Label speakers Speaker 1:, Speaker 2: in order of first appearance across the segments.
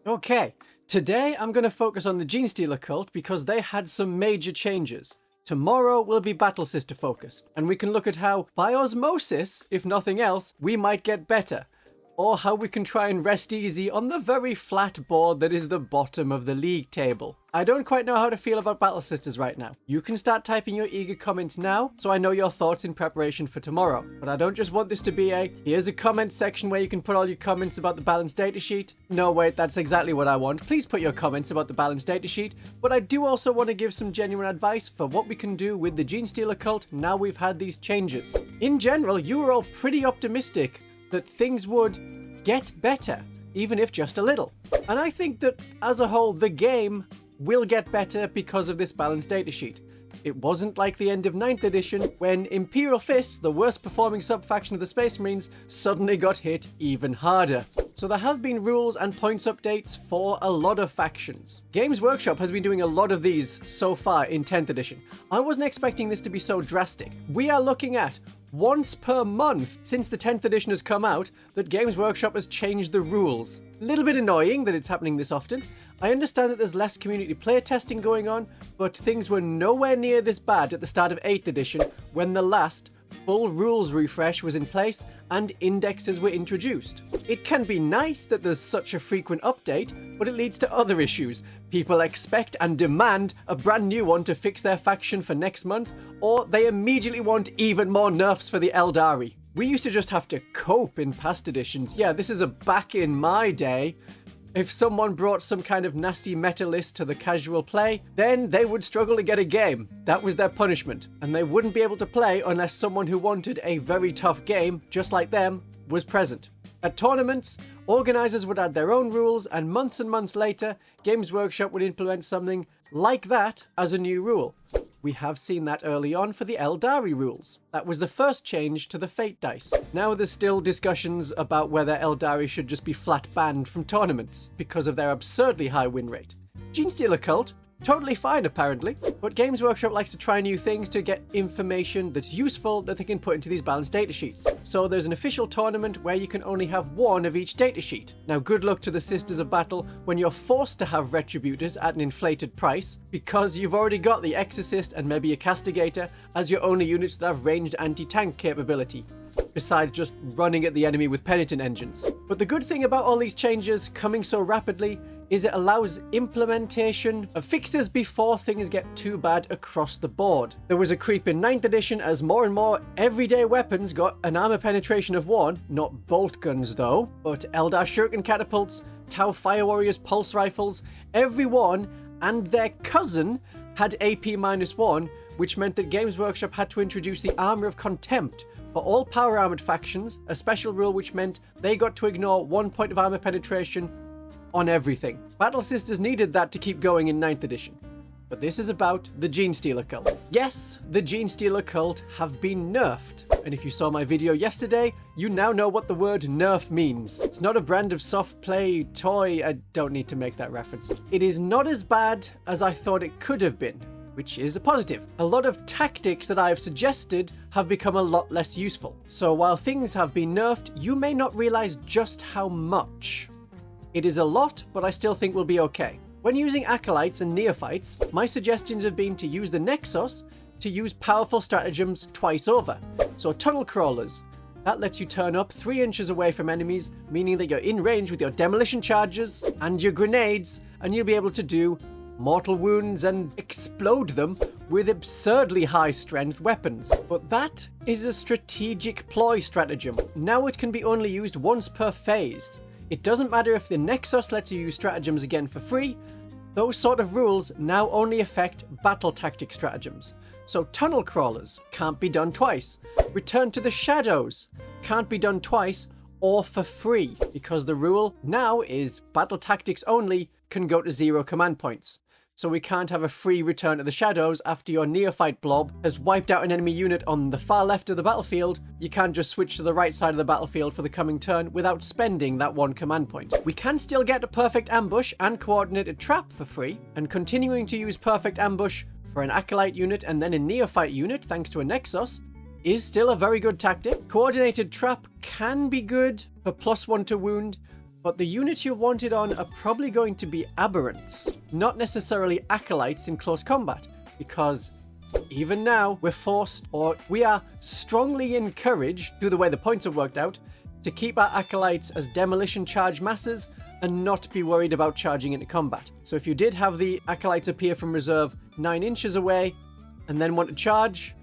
Speaker 1: Okay, today I'm going to focus on the Genestealer Cult because they had some major changes. Tomorrow will be Battle Sister focused, and we can look at how, by osmosis, if nothing else, we might get better. Or how we can try and rest easy on the very flat board that is the bottom of the league table. I don't quite know how to feel about Battle Sisters right now. You can start typing your eager comments now, so I know your thoughts in preparation for tomorrow. But I don't just want this to be here's a comment section where you can put all your comments about the balanced datasheet. No, wait, that's exactly what I want. Please put your comments about the balanced datasheet. But I do also want to give some genuine advice for what we can do with the Genestealer Cult now we've had these changes. In general, you were all pretty optimistic that things would get better, even if just a little. And I think that, as a whole, the game will get better because of this balanced datasheet. It wasn't like the end of 9th edition, when Imperial Fists, the worst performing sub-faction of the Space Marines, suddenly got hit even harder. So there have been rules and points updates for a lot of factions. Games Workshop has been doing a lot of these so far in 10th edition. I wasn't expecting this to be so drastic. We are looking at once per month since the 10th edition has come out that Games Workshop has changed the rules. A little bit annoying that it's happening this often. I understand that there's less community playtesting going on, but things were nowhere near this bad at the start of 8th edition when the last full rules refresh was in place and indexes were introduced. It can be nice that there's such a frequent update, but it leads to other issues. People expect and demand a brand new one to fix their faction for next month, or they immediately want even more nerfs for the Eldari. We used to just have to cope in past editions. Yeah, this is a back in my day. If someone brought some kind of nasty meta list to the casual play, then they would struggle to get a game. That was their punishment, and they wouldn't be able to play unless someone who wanted a very tough game, just like them, was present. At tournaments, organisers would add their own rules, and months later, Games Workshop would implement something like that as a new rule. We have seen that early on for the Eldari rules. That was the first change to the Fate dice. Now there's still discussions about whether Eldari should just be flat banned from tournaments because of their absurdly high win rate. Genestealer Cult, totally fine apparently, but Games Workshop likes to try new things to get information that's useful that they can put into these balanced datasheets. So there's an official tournament where you can only have one of each datasheet. Now good luck to the Sisters of Battle when you're forced to have Retributors at an inflated price because you've already got the Exorcist and maybe a Castigator as your only units that have ranged anti-tank capability, besides just running at the enemy with penitent engines. But the good thing about all these changes coming so rapidly is it allows implementation of fixes before things get too bad across the board. There was a creep in 9th edition as more and more everyday weapons got an armor penetration of 1, not bolt guns though, but Eldar Shuriken catapults, Tau Fire Warriors pulse rifles, everyone and their cousin had AP -1, which meant that Games Workshop had to introduce the Armor of Contempt for all power armored factions, a special rule which meant they got to ignore 1 point of armor penetration on everything. Battle Sisters needed that to keep going in 9th edition. But this is about the Genestealer Cult. Yes, the Genestealer Cult have been nerfed. And if you saw my video yesterday, you now know what the word nerf means. It's not a brand of soft play toy. I don't need to make that reference. It is not as bad as I thought it could have been, which is a positive. A lot of tactics that I have suggested have become a lot less useful. So while things have been nerfed, you may not realize just how much. It is a lot, but I still think we'll be okay. When using Acolytes and Neophytes, my suggestions have been to use the Nexus to use powerful stratagems twice over. So tunnel crawlers, that lets you turn up 3 inches away from enemies, meaning that you're in range with your demolition charges and your grenades, and you'll be able to do mortal wounds and explode them with absurdly high strength weapons. But that is a strategic ploy stratagem. Now it can be only used once per phase. It doesn't matter if the Nexus lets you use stratagems again for free. Those sort of rules now only affect battle tactic stratagems. So tunnel crawlers can't be done twice. Return to the Shadows can't be done twice or for free, because the rule now is battle tactics only can go to 0 command points. So we can't have a free return to the Shadows after your Neophyte blob has wiped out an enemy unit on the far left of the battlefield. You can't just switch to the right side of the battlefield for the coming turn without spending that 1 command point. We can still get a Perfect Ambush and Coordinated Trap for free, and continuing to use Perfect Ambush for an Acolyte unit and then a Neophyte unit thanks to a Nexus is still a very good tactic. Coordinated Trap can be good for +1 to wound, But the units you wanted on are probably going to be aberrants, not necessarily acolytes in close combat, because even now we're forced, or we are strongly encouraged through the way the points have worked out, to keep our acolytes as demolition charge masses and not be worried about charging into combat. So if you did have the acolytes appear from reserve 9 inches away and then want to charge,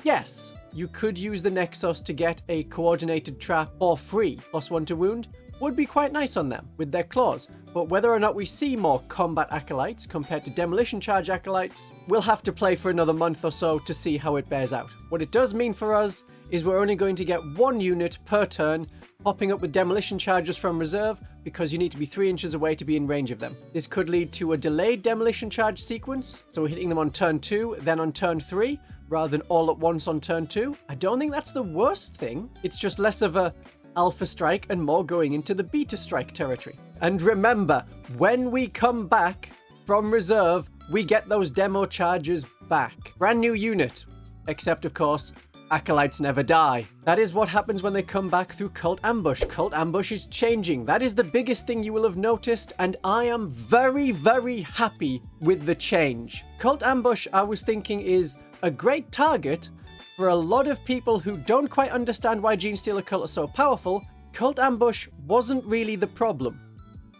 Speaker 1: yes, you could use the Nexus to get a coordinated trap for free. +1 to wound would be quite nice on them with their claws. But whether or not we see more combat acolytes compared to demolition charge acolytes, we'll have to play for another month or so to see how it bears out. What it does mean for us is we're only going to get 1 unit per turn popping up with demolition charges from reserve, because you need to be 3 inches away to be in range of them. This could lead to a delayed demolition charge sequence, so we're hitting them on turn 2, then on turn 3, rather than all at once on turn 2. I don't think that's the worst thing. It's just less of a alpha strike and more going into the beta strike territory. And remember, when we come back from reserve, we get those demo charges back. Brand new unit. Except, of course, acolytes never die. That is what happens when they come back through Cult Ambush. Cult Ambush is changing. That is the biggest thing you will have noticed, and I am very, very happy with the change. Cult Ambush, I was thinking, is a great target for a lot of people who don't quite understand why Genestealer Cult are so powerful. Cult Ambush wasn't really the problem.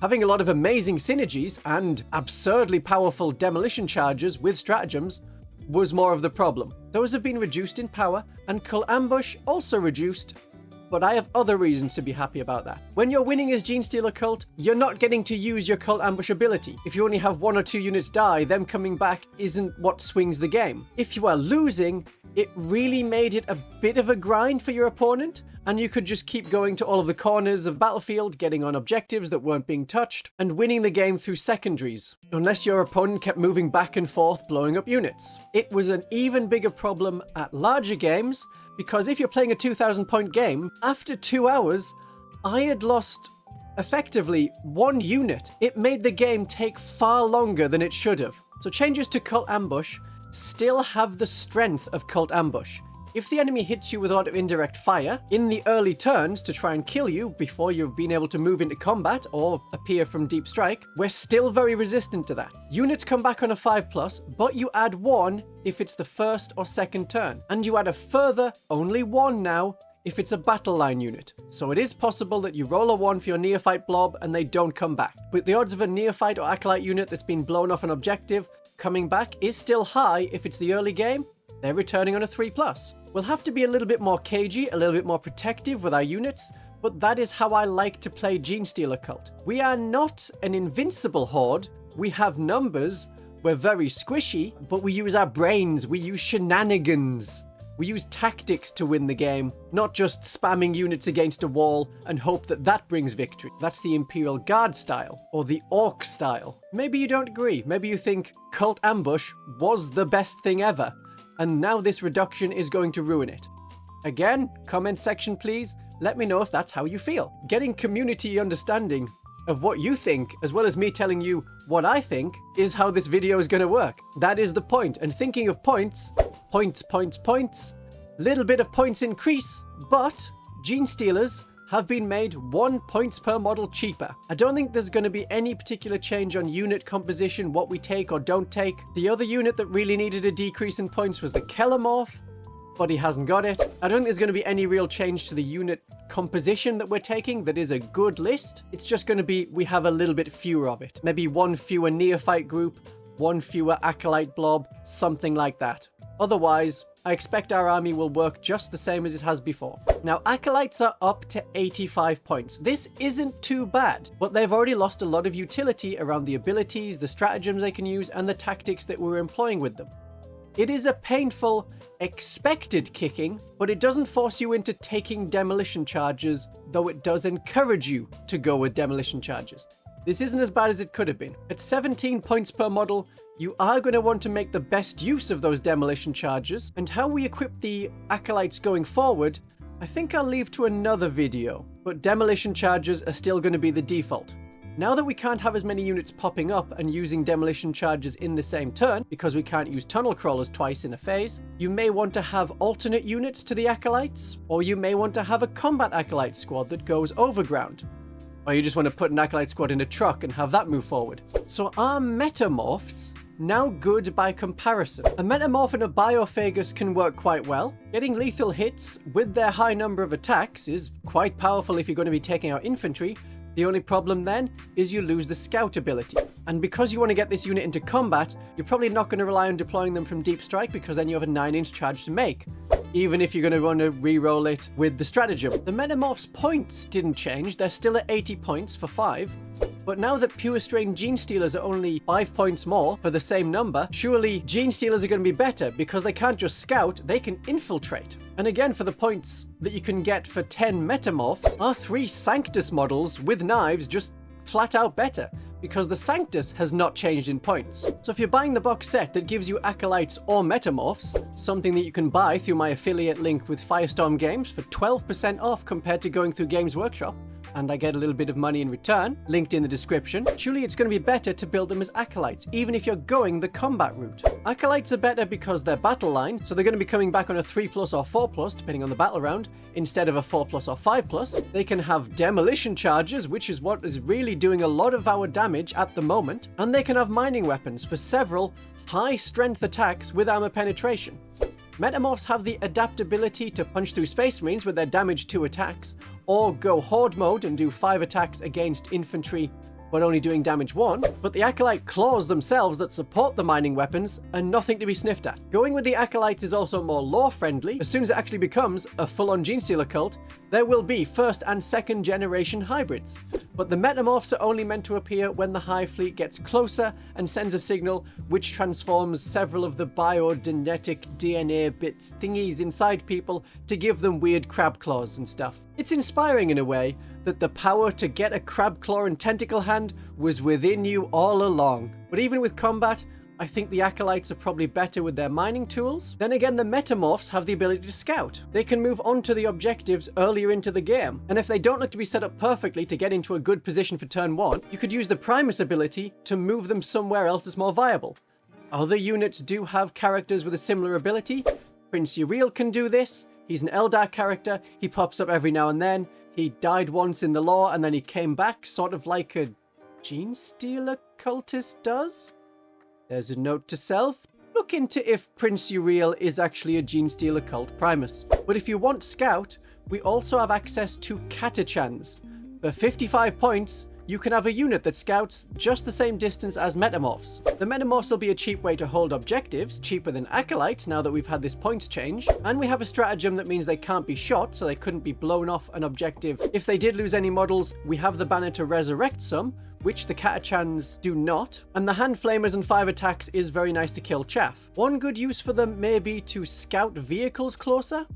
Speaker 1: Having a lot of amazing synergies and absurdly powerful demolition charges with stratagems was more of the problem. Those have been reduced in power, and Cult Ambush also reduced, but I have other reasons to be happy about that. When you're winning as Genestealer Cult, you're not getting to use your Cult Ambush ability. If you only have 1 or 2 units die, them coming back isn't what swings the game. If you are losing, it really made it a bit of a grind for your opponent, and you could just keep going to all of the corners of the battlefield, getting on objectives that weren't being touched, and winning the game through secondaries, unless your opponent kept moving back and forth, blowing up units. It was an even bigger problem at larger games, because if you're playing a 2,000 point game, after 2 hours, I had lost effectively 1 unit. It made the game take far longer than it should have. So changes to Cult Ambush still have the strength of Cult Ambush. If the enemy hits you with a lot of indirect fire in the early turns to try and kill you before you've been able to move into combat or appear from deep strike, we're still very resistant to that. Units come back on a 5+, but you add 1 if it's the first or second turn, and you add a further only 1 now if it's a battle line unit. So it is possible that you roll a 1 for your neophyte blob and they don't come back. But the odds of a neophyte or acolyte unit that's been blown off an objective coming back is still high if it's the early game. They're returning on a 3+. We'll have to be a little bit more cagey, a little bit more protective with our units, but that is how I like to play Genestealer Cult. We are not an invincible horde, we have numbers, we're very squishy, but we use our brains, we use shenanigans. We use tactics to win the game, not just spamming units against a wall and hope that that brings victory. That's the Imperial Guard style, or the Orc style. Maybe you don't agree, maybe you think Cult Ambush was the best thing ever, and now this reduction is going to ruin it. Again, comment section please, let me know if that's how you feel. Getting community understanding of what you think, as well as me telling you what I think, is how this video is going to work. That is the point, and thinking of points, points, little bit of points increase, but Genestealers have been made 1 points per model cheaper. I don't think there's going to be any particular change on unit composition, what we take or don't take. The other unit that really needed a decrease in points was the Metamorphs, but he hasn't got it. I don't think there's going to be any real change to the unit composition that we're taking that is a good list. It's just going to be, we have a little bit fewer of it. Maybe 1 fewer neophyte group, 1 fewer acolyte blob, something like that. Otherwise, I expect our army will work just the same as it has before. Now, acolytes are up to 85 points. This isn't too bad, but they've already lost a lot of utility around the abilities, the stratagems they can use, and the tactics that we're employing with them. It is a painful, expected kicking, but it doesn't force you into taking demolition charges, though it does encourage you to go with demolition charges. This isn't as bad as it could have been. At 17 points per model, you are going to want to make the best use of those demolition charges, and how we equip the acolytes going forward, I think I'll leave to another video, but demolition charges are still going to be the default. Now that we can't have as many units popping up and using demolition charges in the same turn, because we can't use tunnel crawlers twice in a phase, you may want to have alternate units to the acolytes, or you may want to have a combat acolyte squad that goes overground. Or you just want to put an Acolyte squad in a truck and have that move forward. So are Metamorphs now good by comparison? A Metamorph and a Biophagus can work quite well. Getting lethal hits with their high number of attacks is quite powerful if you're going to be taking out infantry. The only problem then is you lose the scout ability. And because you want to get this unit into combat, you're probably not going to rely on deploying them from deep strike because then you have a 9-inch charge to make, even if you're going to want to re-roll it with the stratagem. The Metamorphs points didn't change, they're still at 80 points for 5. But now that Pure Strain Genestealers are only 5 points more for the same number, surely Genestealers are going to be better because they can't just scout, they can infiltrate. And again, for the points that you can get for 10 Metamorphs, our 3 Sanctus models with knives just flat out better, because the Sanctus has not changed in points. So if you're buying the box set that gives you Acolytes or Metamorphs, something that you can buy through my affiliate link with Firestorm Games for 12% off compared to going through Games Workshop, and I get a little bit of money in return, linked in the description, surely it's going to be better to build them as Acolytes, even if you're going the combat route. Acolytes are better because they're battle line, so they're going to be coming back on a 3+ or 4+, depending on the battle round, instead of a 4+ or 5+. They can have demolition charges, which is what is really doing a lot of our damage at the moment, and they can have mining weapons for several high strength attacks with armor penetration. Metamorphs have the adaptability to punch through Space Marines with their damage 2 attacks, or go Horde mode and do 5 attacks against infantry but only doing damage 1, but the Acolyte claws themselves that support the mining weapons are nothing to be sniffed at. Going with the Acolytes is also more lore friendly. As soon as it actually becomes a full-on Genestealer cult, there will be 1st and 2nd generation hybrids. But the Metamorphs are only meant to appear when the Hive Fleet gets closer and sends a signal which transforms several of the biogenetic DNA bits thingies inside people to give them weird crab claws and stuff. It's inspiring in a way that the power to get a crab claw and tentacle hand was within you all along. But even with combat, I think the Acolytes are probably better with their mining tools. Then again, the Metamorphs have the ability to scout. They can move on to the objectives earlier into the game, and if they don't look to be set up perfectly to get into a good position for turn 1, you could use the Primus ability to move them somewhere else that's more viable. Other units do have characters with a similar ability. Prince Uriel can do this. He's an Eldar character, he pops up every now and then. He died once in the lore and then he came back, sort of like a Genestealer cultist does. There's a note to self. Look into if Prince Uriel is actually a Genestealer cult Primus. But if you want Scout, we also have access to Catachans. For 55 points, you can have a unit that scouts just the same distance as Metamorphs. The Metamorphs will be a cheap way to hold objectives, cheaper than Acolytes now that we've had this points change, and we have a stratagem that means they can't be shot, so they couldn't be blown off an objective. If they did lose any models, we have the banner to resurrect some, which the Catachans do not, and the Hand Flamers and 5 attacks is very nice to kill chaff. One good use for them may be to scout vehicles closer,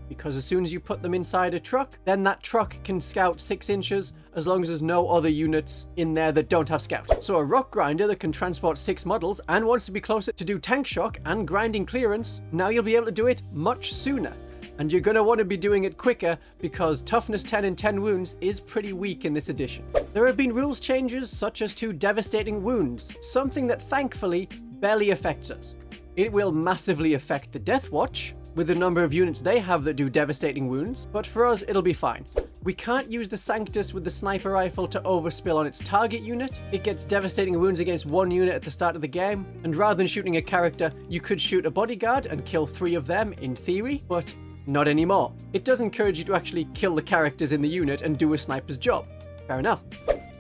Speaker 1: because as soon as you put them inside a truck, then that truck can scout 6 inches as long as there's no other units in there that don't have scout. So a rock grinder that can transport 6 models and wants to be closer to do tank shock and grinding clearance, now you'll be able to do it much sooner. And you're going to want to be doing it quicker because toughness 10 and 10 wounds is pretty weak in this edition. There have been rules changes such as to devastating wounds, something that thankfully barely affects us. It will massively affect the Death Watch, with the number of units they have that do devastating wounds, but for us it'll be fine. We can't use the Sanctus with the sniper rifle to overspill on its target unit. It gets devastating wounds against 1 unit at the start of the game, and rather than shooting a character, you could shoot a bodyguard and kill 3 of them in theory, but not anymore. It does encourage you to actually kill the characters in the unit and do a sniper's job. Fair enough.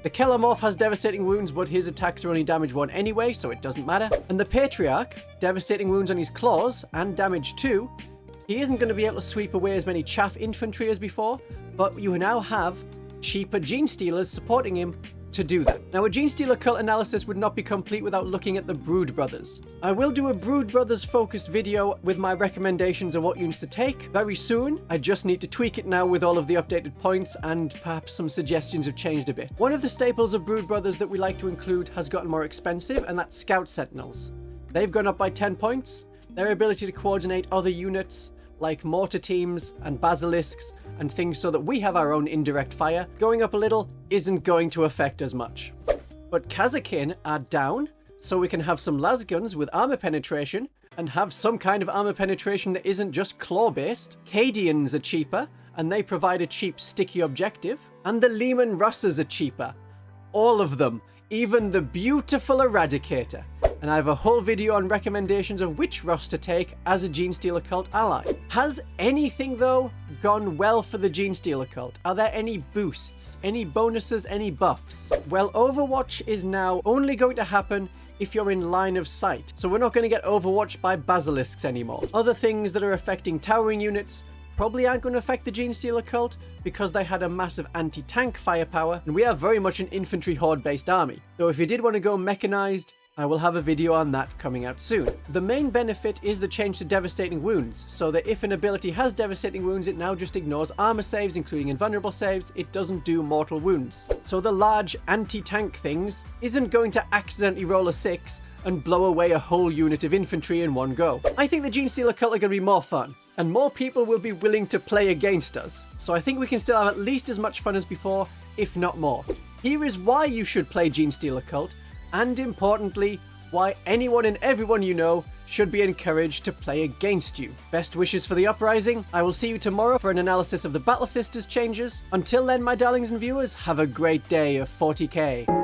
Speaker 1: The Kellamorph has devastating wounds, but his attacks are only damage 1 anyway, so it doesn't matter. And the Patriarch, devastating wounds on his claws and damage 2. He isn't going to be able to sweep away as many chaff infantry as before, but you now have cheaper Genestealers supporting him to do that. Now, a Genestealer cult analysis would not be complete without looking at the Brood Brothers. I will do a Brood Brothers focused video with my recommendations of what units to take very soon. I just need to tweak it now with all of the updated points, and perhaps some suggestions have changed a bit. One of the staples of Brood Brothers that we like to include has gotten more expensive, and that's Scout Sentinels. They've gone up by 10 points. Their ability to coordinate other units like mortar teams and basilisks and things so that we have our own indirect fire, going up a little isn't going to affect as much. But Kazakin are down, so we can have some lasguns with armor penetration and have some kind of armor penetration that isn't just claw based. Cadians are cheaper, and they provide a cheap sticky objective. And the Lehman Russes are cheaper. All of them, even the beautiful Eradicator. And I have a whole video on recommendations of which Russ to take as a Genestealer Cult ally. Has anything, though, gone well for the Genestealer Cult? Are there any boosts, any bonuses, any buffs? Well, Overwatch is now only going to happen if you're in line of sight. So we're not going to get overwatched by basilisks anymore. Other things that are affecting towering units probably aren't going to affect the Genestealer Cult because they had a massive anti-tank firepower, and we are very much an infantry horde-based army. Though if you did want to go mechanized, I will have a video on that coming out soon. The main benefit is the change to Devastating Wounds, so that if an ability has Devastating Wounds, it now just ignores armor saves, including invulnerable saves. It doesn't do mortal wounds. So the large anti-tank things isn't going to accidentally roll a 6 and blow away a whole unit of infantry in one go. I think the Genestealer Cult are going to be more fun, and more people will be willing to play against us. So I think we can still have at least as much fun as before, if not more. Here is why you should play Genestealer Cult, and importantly, why anyone and everyone you know should be encouraged to play against you. Best wishes for the uprising. I will see you tomorrow for an analysis of the Battle Sisters changes. Until then, my darlings and viewers, have a great day of 40k.